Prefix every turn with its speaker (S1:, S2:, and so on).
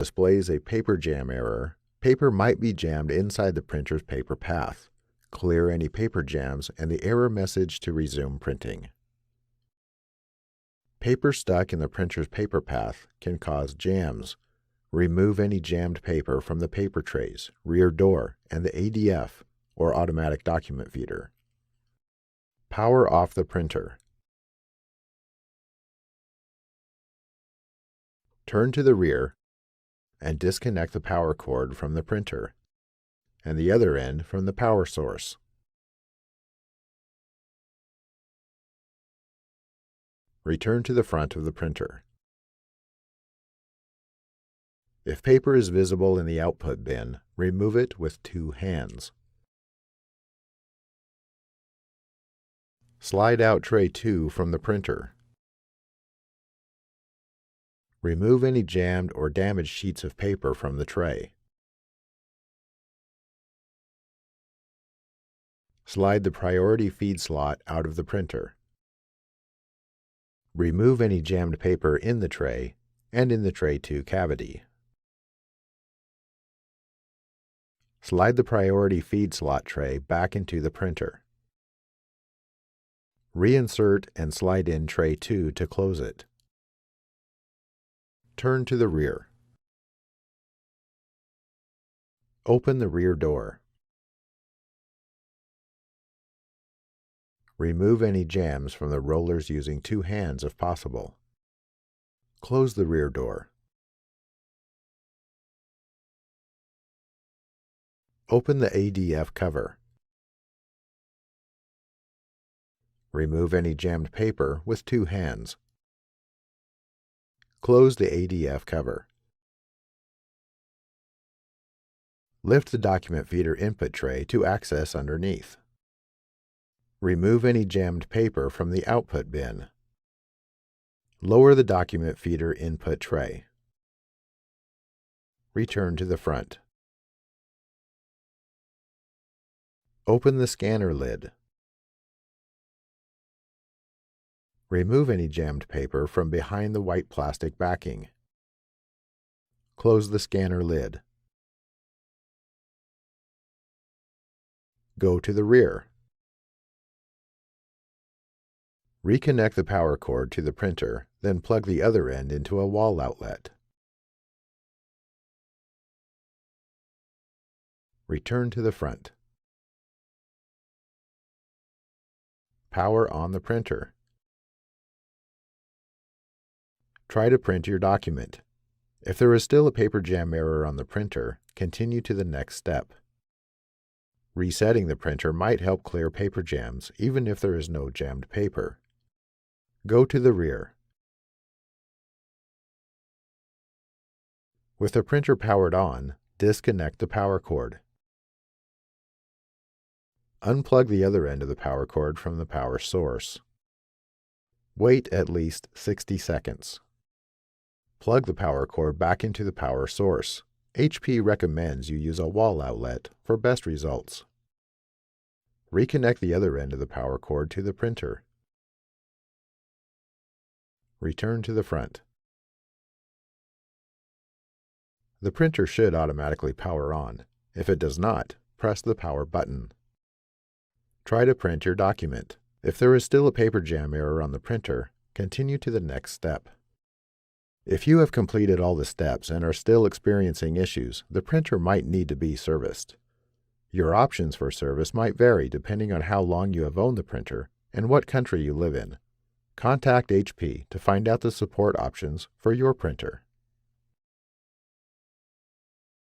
S1: displays a paper jam error, paper might be jammed inside the printer's paper path. Clear any paper jams and the error message to resume printing. Paper stuck in the printer's paper path can cause jams. Remove any jammed paper from the paper trays, rear door, and the ADF, or automatic document feeder. Power off the printer. Turn to the rear and disconnect the power cord from the printer and the other end from the power source. Return to the front of the printer. If paper is visible in the output bin, remove it with 2 hands. Slide out tray 2 from the printer. Remove any jammed or damaged sheets of paper from the tray. Slide the priority feed slot out of the printer. Remove any jammed paper in the tray and in the tray 2 cavity. Slide the priority feed slot tray back into the printer. Reinsert and slide in tray 2 to close it. Turn to the rear. Open the rear door. Remove any jams from the rollers using 2 hands if possible. Close the rear door. Open the ADF cover. Remove any jammed paper with 2 hands. Close the ADF cover. Lift the document feeder input tray to access underneath. Remove any jammed paper from the output bin. Lower the document feeder input tray. Return to the front. Open the scanner lid. Remove any jammed paper from behind the white plastic backing. Close the scanner lid. Go to the rear. Reconnect the power cord to the printer, then plug the other end into a wall outlet. Return to the front. Power on the printer. Try to print your document. If there is still a paper jam error on the printer, continue to the next step. Resetting the printer might help clear paper jams, even if there is no jammed paper. Go to the rear. With the printer powered on, disconnect the power cord. Unplug the other end of the power cord from the power source. Wait at least 60 seconds. Plug the power cord back into the power source. HP recommends you use a wall outlet for best results. Reconnect the other end of the power cord to the printer. Return to the front. The printer should automatically power on. If it does not, press the power button. Try to print your document. If there is still a paper jam error on the printer, continue to the next step. If you have completed all the steps and are still experiencing issues, the printer might need to be serviced. Your options for service might vary depending on how long you have owned the printer and what country you live in. Contact HP to find out the support options for your printer.